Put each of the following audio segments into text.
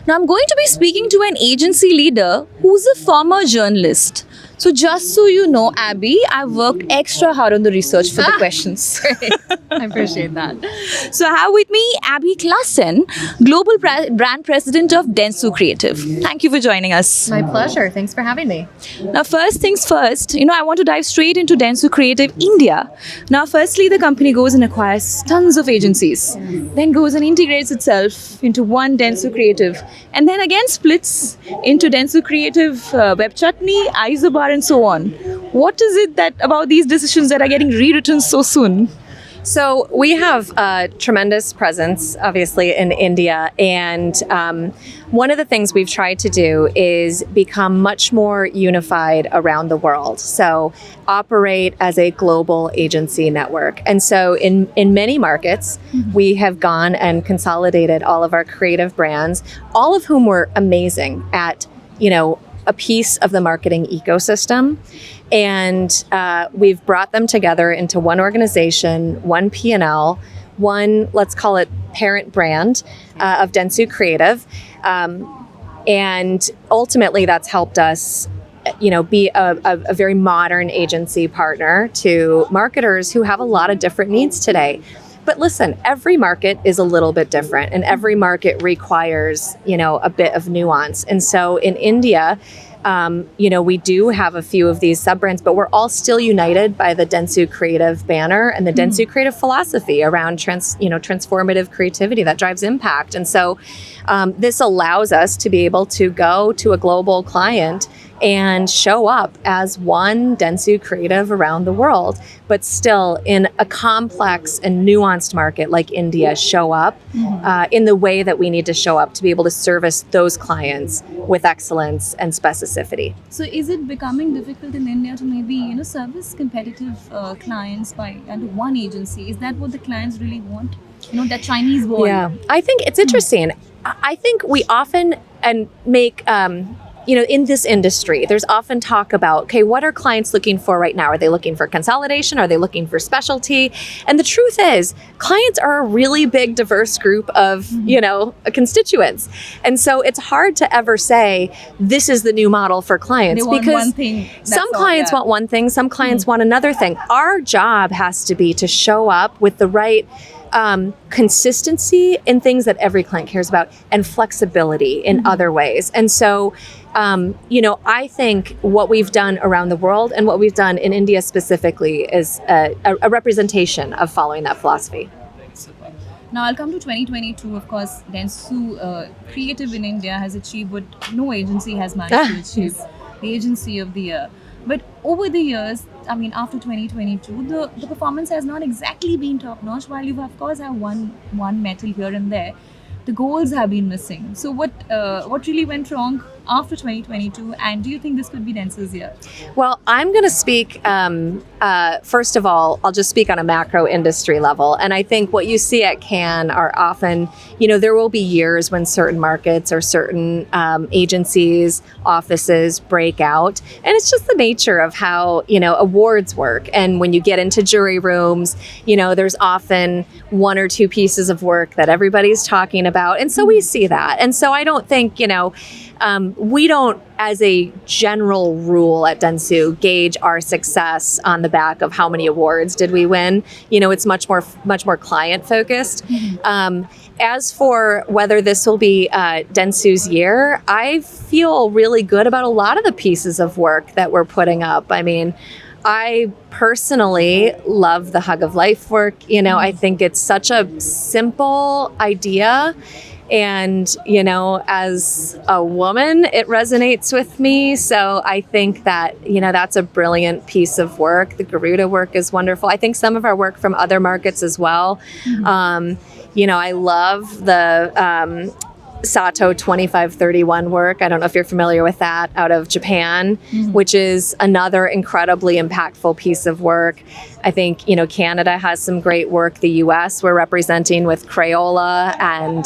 Now, I'm going to be speaking to an agency leader who's a former journalist. So, just so you know, Abby, I've worked extra hard on the research for the questions. I appreciate that. So, I have with me Abbey Klaassen, Global Brand President of Dentsu Creative. Thank you for joining us. My pleasure. Thanks for having me. Now, first things first, I want to dive straight into Dentsu Creative India. Now, firstly, the company goes and acquires tons of agencies, then goes and integrates itself into one Dentsu Creative, and then again splits into Dentsu Creative, Web Chutney, Isobar, and so on. What is it that about these decisions that are getting rewritten so soon? So we have a tremendous presence, obviously, in India. And one of the things we've tried to do is become much more unified around the world. So operate as a global agency network. And so in many markets, we have gone and consolidated all of our creative brands, all of whom were amazing at, a piece of the marketing ecosystem. And we've brought them together into one organization, one P&L, one, let's call it parent brand of Dentsu Creative. And ultimately that's helped us be a very modern agency partner to marketers who have a lot of different needs today. But listen, every market is a little bit different and every market requires, a bit of nuance. And so in India, we do have a few of these sub-brands, but we're all still united by the Dentsu Creative banner and the Dentsu Creative philosophy around transformative creativity that drives impact. And so this allows us to be able to go to a global client and show up as one Dentsu Creative around the world, but still in a complex and nuanced market like India, show up in the way that we need to show up to be able to service those clients with excellence and specificity. So is it becoming difficult in India to maybe, service competitive clients under one agency? Is that what the clients really want? That Chinese boy? Yeah, I think it's interesting. I think we often make... in this industry, there's often talk about, okay, what are clients looking for right now? Are they looking for consolidation? Are they looking for specialty? And the truth is, clients are a really big, diverse group of, constituents. And so it's hard to ever say, this is the new model for clients. They want because one thing. Some clients want one thing, some clients want another thing. Our job has to be to show up with the right consistency in things that every client cares about and flexibility in other ways. And so, I think what we've done around the world and what we've done in India specifically is a representation of following that philosophy. Now I'll come to 2022. Of course, Dentsu Creative in India has achieved what no agency has managed to achieve, the agency of the year. But over the years, after 2022, the performance has not exactly been top notch. While you of course have won medal here and there, the goals have been missing. So what really went wrong after 2022, and do you think this could be Dentsu's year? Well, I'm going to speak, first of all, I'll just speak on a macro industry level. And I think what you see at Cannes are often, there will be years when certain markets or certain agencies, offices break out. And it's just the nature of how, awards work. And when you get into jury rooms, there's often one or two pieces of work that everybody's talking about. And so we see that. And so I don't think, we don't, as a general rule at Dentsu, gauge our success on the back of how many awards did we win. It's much more client focused. As for whether this will be Dentsu's year, I feel really good about a lot of the pieces of work that we're putting up. I personally love the Hug of Life work. I think it's such a simple idea. And, as a woman, it resonates with me. So I think that, that's a brilliant piece of work. The Garuda work is wonderful. I think some of our work from other markets as well. I love the Sato 2531 work. I don't know if you're familiar with that, out of Japan, which is another incredibly impactful piece of work. I think, Canada has some great work. The US we're representing with Crayola and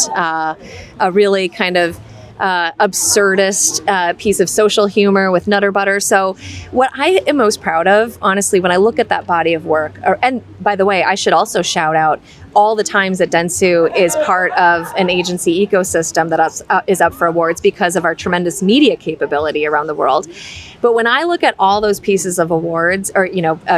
a really kind of absurdist piece of social humor with Nutter Butter. So what I am most proud of, honestly, when I look at that body of work, and by the way, I should also shout out all the times that Dentsu is part of an agency ecosystem that is up for awards because of our tremendous media capability around the world. But when I look at all those pieces of awards, or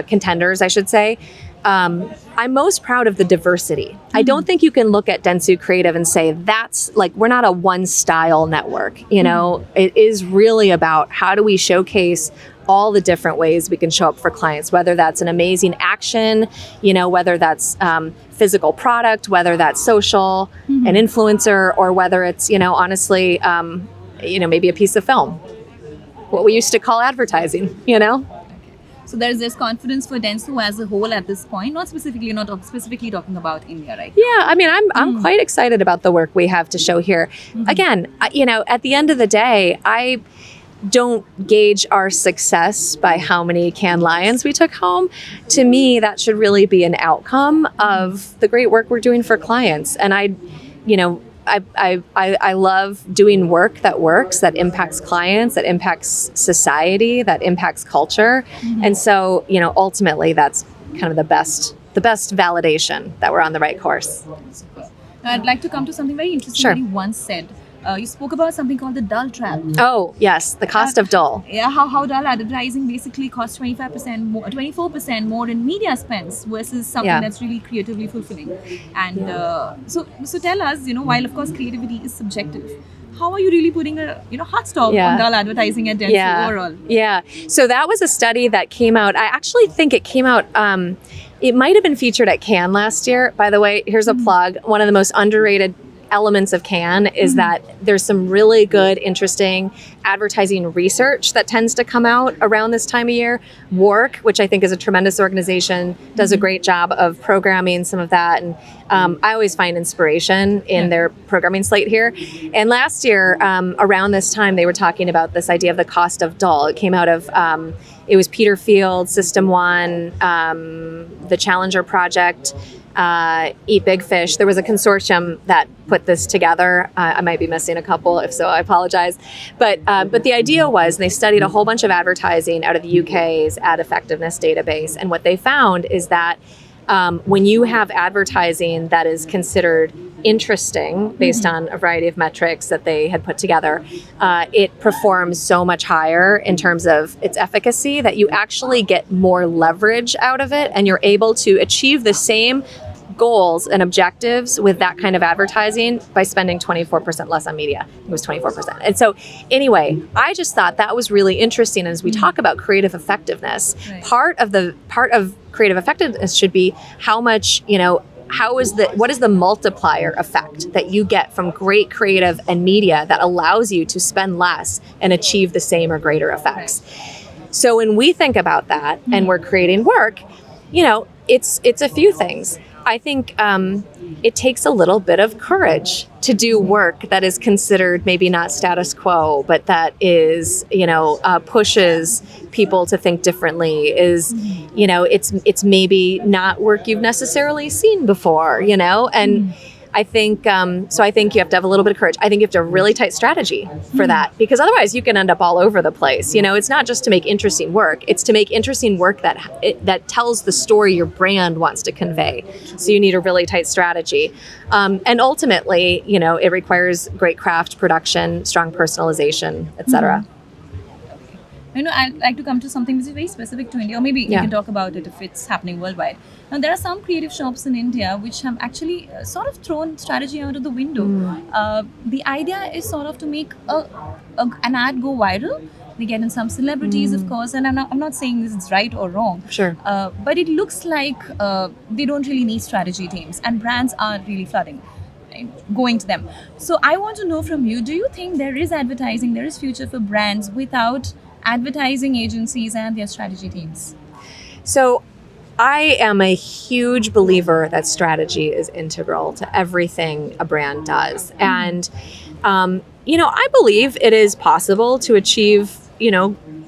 contenders, I should say, I'm most proud of the diversity. I don't think you can look at Dentsu Creative and say that's like, we're not a one style network. It is really about how do we showcase all the different ways we can show up for clients, whether that's an amazing action, whether that's physical product, whether that's social, an influencer, or whether it's, honestly, maybe a piece of film, what we used to call advertising, So there's this confidence for Dentsu as a whole at this point, not specifically talking about India, right? Yeah, I mean, I'm quite excited about the work we have to show here. Again, at the end of the day, I don't gauge our success by how many Cannes Lions we took home. To me, that should really be an outcome of the great work we're doing for clients. And I love doing work that works, that impacts clients, that impacts society, that impacts culture. And so, ultimately that's kind of the best validation that we're on the right course. Now, I'd like to come to something very interesting Sure. that you once said. You spoke about something called the dull trap. Oh, yes, the cost of dull. Yeah, how dull advertising basically costs 25% more, 24% more in media spends versus something that's really creatively fulfilling. And so tell us, while of course creativity is subjective, how are you really putting a hot stop on dull advertising at Dentsu overall? Yeah. So that was a study that came out. I actually think it came out. It might have been featured at Cannes last year. By the way, here's a plug. One of the most underrated elements of Cannes is that there's some really good, interesting advertising research that tends to come out around this time of year. WARC, which I think is a tremendous organization, does a great job of programming some of that. And I always find inspiration in their programming slate here. And last year, around this time, they were talking about this idea of the cost of dull. It came out of, it was Peter Field, System One, the Challenger Project, Eat Big Fish. There was a consortium that put this together. I might be missing a couple. If so, I apologize. But the idea was they studied a whole bunch of advertising out of the UK's ad effectiveness database. And what they found is that when you have advertising that is considered interesting based on a variety of metrics that they had put together, it performs so much higher in terms of its efficacy that you actually get more leverage out of it, and you're able to achieve the same goals and objectives with that kind of advertising by spending 24% less on media. It was 24%. And so anyway, I just thought that was really interesting. As we talk about creative effectiveness, part of creative effectiveness should be how much, what is the multiplier effect that you get from great creative and media that allows you to spend less and achieve the same or greater effects. So when we think about that and we're creating work, it's a few things. I think it takes a little bit of courage to do work that is considered maybe not status quo, but that is, pushes people to think differently, is, it's maybe not work you've necessarily seen before, and I think, I think you have to have a little bit of courage. I think you have to have a really tight strategy for that, because otherwise you can end up all over the place. It's not just to make interesting work. It's to make interesting work that tells the story your brand wants to convey. So you need a really tight strategy. And ultimately, it requires great craft, production, strong personalization, etc. I'd like to come to something which is very specific to India, or maybe we can talk about it if it's happening worldwide. Now, there are some creative shops in India which have actually sort of thrown strategy out of the window. The idea is sort of to make an ad go viral. They get in some celebrities, of course, and I'm not saying this is right or wrong. Sure. But it looks like they don't really need strategy teams, and brands are really flooding, going to them. So I want to know from you, do you think there is future for brands without advertising agencies and their strategy teams? So I am a huge believer that strategy is integral to everything a brand does. And, I believe it is possible to achieve,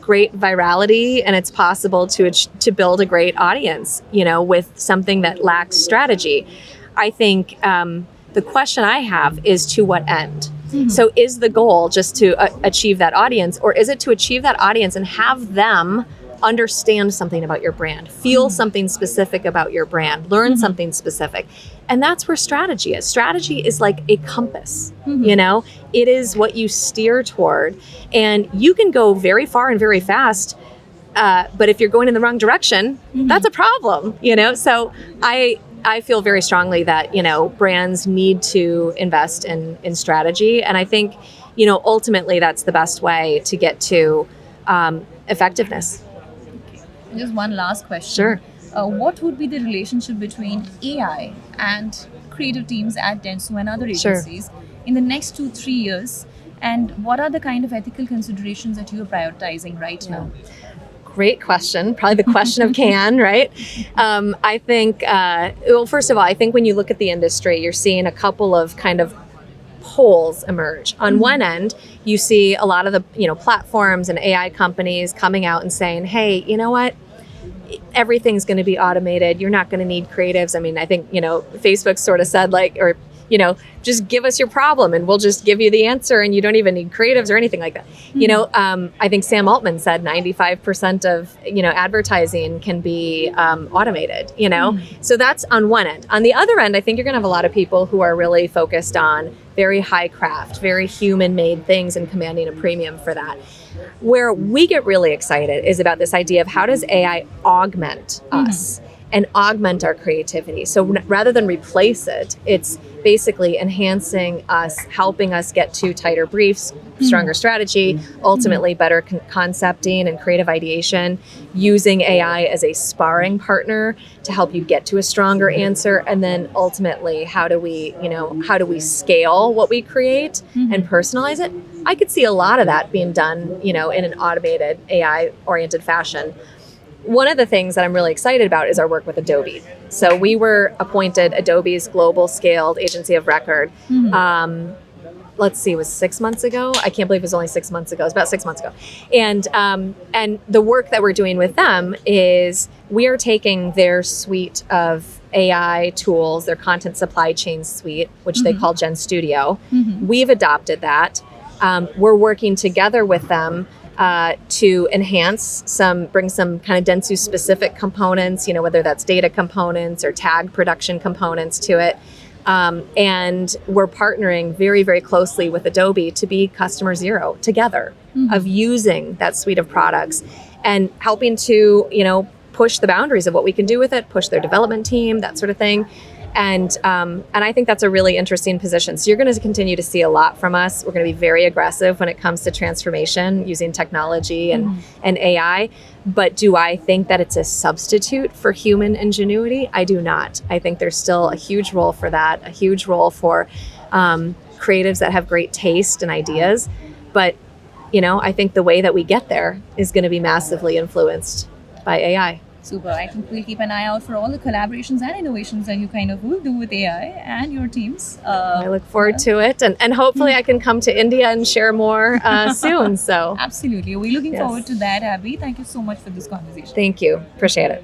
great virality, and it's possible to build a great audience, with something that lacks strategy. I think the question I have is, to what end? So is the goal just to achieve that audience, or is it to achieve that audience and have them understand something about your brand, feel something specific about your brand, learn something specific? And that's where strategy is. Strategy is like a compass, you know? It is what you steer toward. And you can go very far and very fast, but if you're going in the wrong direction, that's a problem, you know? So I feel very strongly that, you know, brands need to invest in strategy. And I think, you know, ultimately that's the best way to get to effectiveness. Just one last question. Sure. What would be the relationship between AI and creative teams at Dentsu and other Sure. agencies in the next 2-3 years? And what are the kind of ethical considerations that you are prioritizing right now? Great question. Probably the question of can, right? I think, well, first of all, I think when you look at the industry, you're seeing a couple of kind of poles emerge. On one end, you see a lot of the, you know, platforms and AI companies coming out and saying, hey, you know what? Everything's going to be automated. You're not going to need creatives. I mean, I think, you know, Facebook sort of said like, or, you know, just give us your problem and we'll just give you the answer and you don't even need creatives or anything like that. You know, I think Sam Altman said 95% of, you know, advertising can be automated, you know? So that's on one end. On the other end, I think you're going to have a lot of people who are really focused on very high craft, very human made things and commanding a premium for that. Where we get really excited is about this idea of how does AI augment us and augment our creativity. So rather than replace it, it's basically enhancing us, helping us get to tighter briefs, stronger strategy, ultimately better concepting and creative ideation, using AI as a sparring partner to help you get to a stronger answer. And then ultimately, how do we scale what we create and personalize it? I could see a lot of that being done, you know, in an automated AI-oriented fashion. One of the things that I'm really excited about is our work with Adobe. So we were appointed Adobe's global scaled agency of record. Let's see, it was 6 months ago. I can't believe it was only 6 months ago. It was about 6 months ago. And the work that we're doing with them is we are taking their suite of AI tools, their content supply chain suite, which they call Gen Studio. We've adopted that. We're working together with them to enhance bring some kind of Dentsu specific components, you know, whether that's data components or tag production components to it. And we're partnering very, very closely with Adobe to be customer zero together of using that suite of products and helping to, you know, push the boundaries of what we can do with it, push their development team, that sort of thing. And I think that's a really interesting position. So you're going to continue to see a lot from us. We're going to be very aggressive when it comes to transformation using technology and AI. But do I think that it's a substitute for human ingenuity? I do not. I think there's still a huge role for that, a huge role for creatives that have great taste and ideas. But, you know, I think the way that we get there is going to be massively influenced by AI. Super. I think we'll keep an eye out for all the collaborations and innovations that you kind of will do with AI and your teams. I look forward to it. And hopefully I can come to India and share more soon. So absolutely. We're looking Yes. forward to that, Abby. Thank you so much for this conversation. Thank you. Appreciate it.